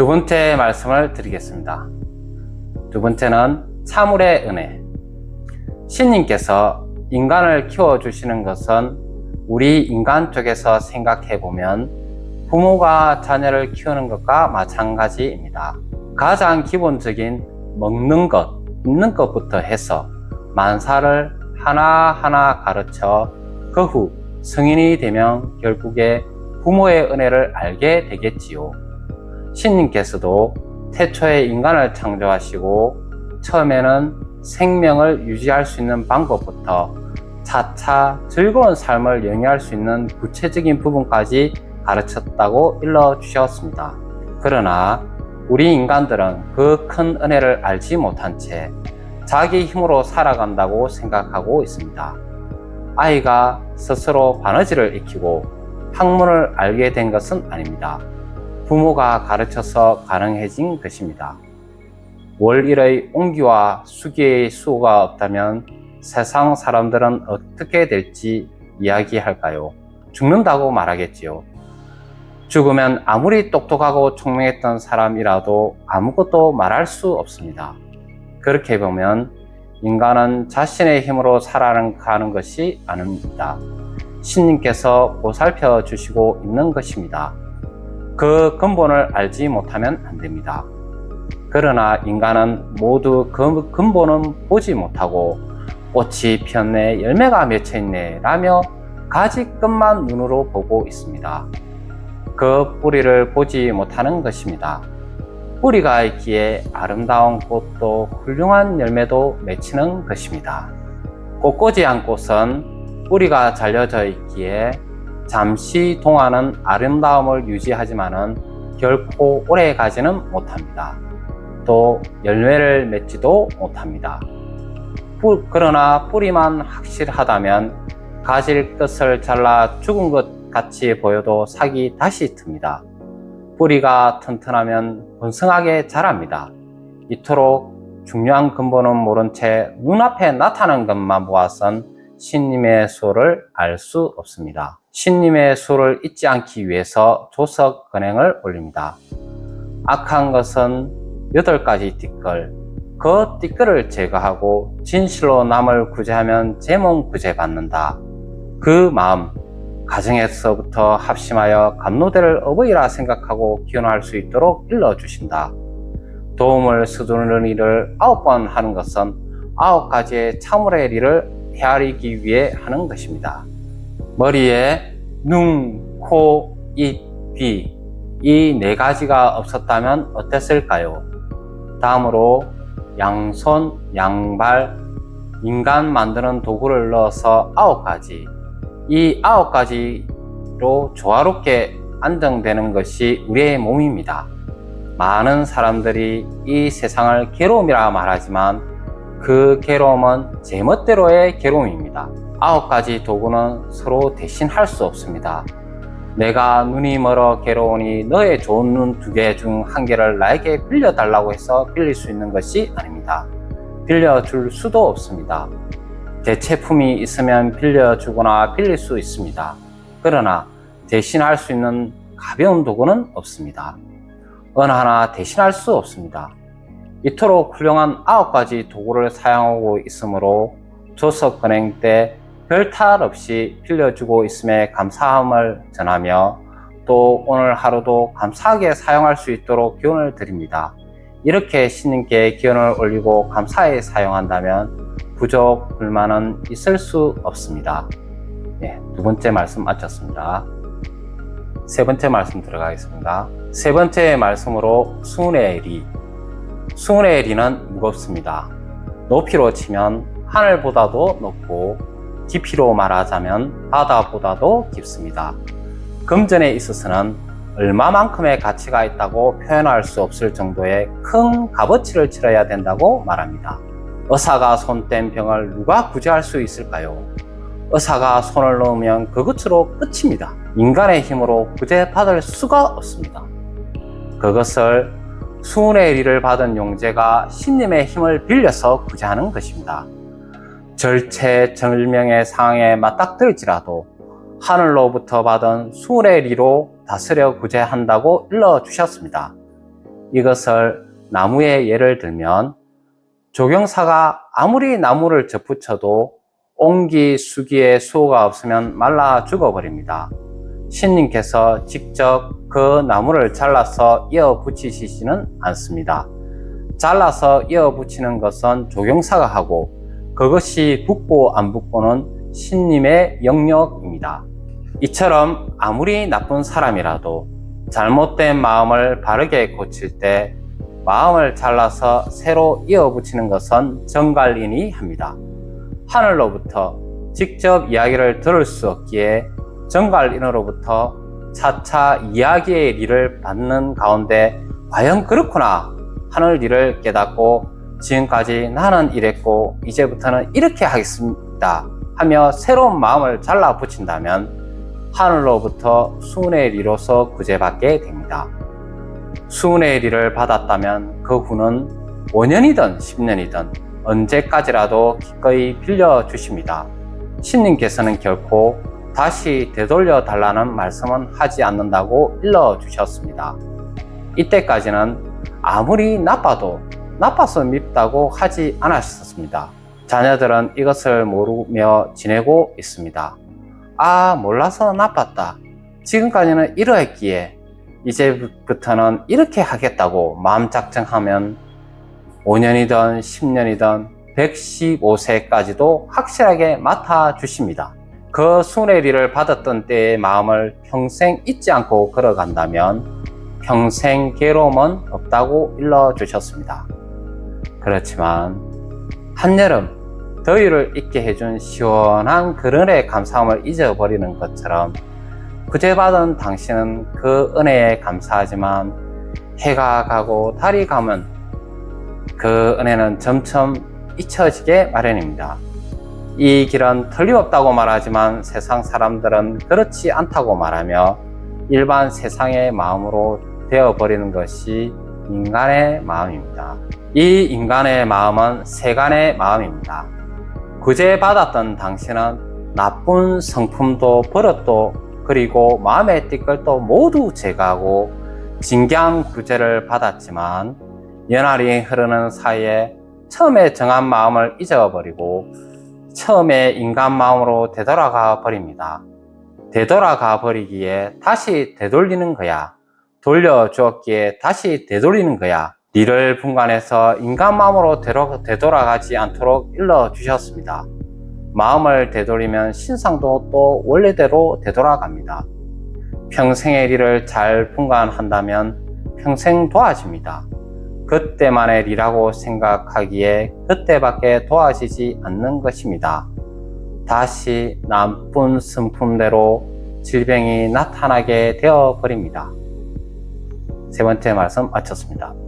두 번째 말씀을 드리겠습니다. 두 번째는 참을의 은혜. 신님께서 인간을 키워주시는 것은 우리 인간 쪽에서 생각해보면 부모가 자녀를 키우는 것과 마찬가지입니다. 가장 기본적인 먹는 것, 입는 것부터 해서 만사를 하나하나 가르쳐 그 후 성인이 되면 결국에 부모의 은혜를 알게 되겠지요. 신님께서도 태초에 인간을 창조하시고 처음에는 생명을 유지할 수 있는 방법부터 차차 즐거운 삶을 영위할 수 있는 구체적인 부분까지 가르쳤다고 일러주셨습니다. 그러나 우리 인간들은 그 큰 은혜를 알지 못한 채 자기 힘으로 살아간다고 생각하고 있습니다. 아이가 스스로 바느질을 익히고 학문을 알게 된 것은 아닙니다. 부모가 가르쳐서 가능해진 것입니다. 월일의 옹기와 수기의 수호가 없다면 세상 사람들은 어떻게 될지 이야기할까요? 죽는다고 말하겠지요. 죽으면 아무리 똑똑하고 총명했던 사람이라도 아무것도 말할 수 없습니다. 그렇게 보면 인간은 자신의 힘으로 살아가는 것이 아닙니다. 신님께서 보살펴 주시고 있는 것입니다. 그 근본을 알지 못하면 안 됩니다. 그러나 인간은 모두 그 근본은 보지 못하고 꽃이 피었네, 열매가 맺혀 있네 라며 가지 끝만 눈으로 보고 있습니다. 그 뿌리를 보지 못하는 것입니다. 뿌리가 있기에 아름다운 꽃도 훌륭한 열매도 맺히는 것입니다. 꽃꽂이한 꽃은 뿌리가 잘려져 있기에 잠시 동안은 아름다움을 유지하지만은 결코 오래 가지는 못합니다. 또 열매를 맺지도 못합니다. 그러나 뿌리만 확실하다면 가지 끝을 잘라 죽은 것 같이 보여도 싹이 다시 틉니다. 뿌리가 튼튼하면 번성하게 자랍니다. 이토록 중요한 근본은 모른 채 눈앞에 나타난 것만 보아선 신님의 수를 알 수 없습니다. 신님의 수를 잊지 않기 위해서 조석 근행을 올립니다. 악한 것은 8가지 띠끌, 그 띠끌을 제거하고 진실로 남을 구제하면 제몸 구제받는다. 그 마음, 가정에서부터 합심하여 감로대를 어버이라 생각하고 기원할 수 있도록 일러주신다. 도움을 서두르는 일을 9번 하는 것은 9가지의 참을의 일을 헤아리기 위해 하는 것입니다. 머리에 눈, 코, 입, 귀, 이 4가지가 없었다면 어땠을까요? 다음으로 양손, 양발, 인간 만드는 도구를 넣어서 9가지, 이 9가지로 조화롭게 안정되는 것이 우리의 몸입니다. 많은 사람들이 이 세상을 괴로움이라 말하지만 그 괴로움은 제멋대로의 괴로움입니다. 9가지 도구는 서로 대신할 수 없습니다. 내가 눈이 멀어 괴로우니 너의 좋은 눈 2개 중 1개를 나에게 빌려달라고 해서 빌릴 수 있는 것이 아닙니다. 빌려줄 수도 없습니다. 대체품이 있으면 빌려주거나 빌릴 수 있습니다. 그러나 대신할 수 있는 가벼운 도구는 없습니다. 어느 하나 대신할 수 없습니다. 이토록 훌륭한 9가지 도구를 사용하고 있으므로 조석 근행 때 별탈 없이 빌려주고 있음에 감사함을 전하며 또 오늘 하루도 감사하게 사용할 수 있도록 기원을 드립니다. 이렇게 신님께 기원을 올리고 감사히 사용한다면 부족, 불만은 있을 수 없습니다. 두 번째 말씀 마쳤습니다. 세 번째 말씀 들어가겠습니다. 세 번째 말씀으로 수은의 리. 수은의 리는 무겁습니다. 높이로 치면 하늘보다도 높고 깊이로 말하자면 바다보다도 깊습니다. 금전에 있어서는 얼마만큼의 가치가 있다고 표현할 수 없을 정도의 큰 값어치를 치러야 된다고 말합니다. 의사가 손 뗀 병을 누가 구제할 수 있을까요? 의사가 손을 넣으면 그것으로 끝입니다. 인간의 힘으로 구제받을 수가 없습니다. 그것을 수은의 리를 받은 용제가 신님의 힘을 빌려서 구제하는 것입니다. 절체절명의 상황에 맞닥뜨릴지라도 하늘로부터 받은 수은의 리로 다스려 구제한다고 일러주셨습니다. 이것을 나무의 예를 들면 조경사가 아무리 나무를 접붙여도 옹기, 수기에 수호가 없으면 말라 죽어버립니다. 신님께서 직접 그 나무를 잘라서 이어 붙이시지는 않습니다. 잘라서 이어 붙이는 것은 조경사가 하고 그것이 붙고 안 붙고는 신님의 영역입니다. 이처럼 아무리 나쁜 사람이라도 잘못된 마음을 바르게 고칠 때 마음을 잘라서 새로 이어 붙이는 것은 정갈인이 합니다. 하늘로부터 직접 이야기를 들을 수 없기에 정갈인으로부터 차차 이야기의 리를 받는 가운데 과연 그렇구나 하는 일을 깨닫고 지금까지 나는 이랬고 이제부터는 이렇게 하겠습니다 하며 새로운 마음을 잘라 붙인다면 하늘로부터 수은의 리로서 구제받게 됩니다. 수은의 리를 받았다면 그 후는 5년이든 10년이든 언제까지라도 기꺼이 빌려주십니다. 신님께서는 결코 다시 되돌려 달라는 말씀은 하지 않는다고 일러주셨습니다. 이때까지는 아무리 나빠서 밉다고 하지 않았었습니다. 자녀들은 이것을 모르며 지내고 있습니다. 아, 몰라서 나빴다. 지금까지는 이러했기에 이제부터는 이렇게 하겠다고 마음 작정하면 5년이든 10년이든 115세까지도 확실하게 맡아주십니다. 그 수은의 리를 받았던 때의 마음을 평생 잊지 않고 걸어간다면 평생 괴로움은 없다고 일러주셨습니다. 그렇지만 한여름 더위를 잊게 해준 시원한 그늘의 감사함을 잊어버리는 것처럼 구제받은 당신은 그 은혜에 감사하지만 해가 가고 달이 가면 그 은혜는 점점 잊혀지게 마련입니다. 이 길은 틀림없다고 말하지만 세상 사람들은 그렇지 않다고 말하며 일반 세상의 마음으로 되어버리는 것이 인간의 마음입니다. 이 인간의 마음은 세간의 마음입니다. 구제받았던 당신은 나쁜 성품도 버릇도 그리고 마음의 띠끌도 모두 제거하고 진경 구제를 받았지만 연활이 흐르는 사이에 처음에 정한 마음을 잊어버리고 처음에 인간 마음으로 되돌아가 버립니다. 되돌아가 버리기에 다시 되돌리는 거야. 돌려주었기에 다시 되돌리는 거야. 니를 분간해서 인간 마음으로 되돌아가지 않도록 일러주셨습니다. 마음을 되돌리면 신상도 또 원래대로 되돌아갑니다. 평생의 리를 잘 분간한다면 평생 도와집니다. 그때만의 리라고 생각하기에 그때밖에 도와지지 않는 것입니다. 다시 나쁜 성품대로 질병이 나타나게 되어 버립니다. 세 번째 말씀 마쳤습니다.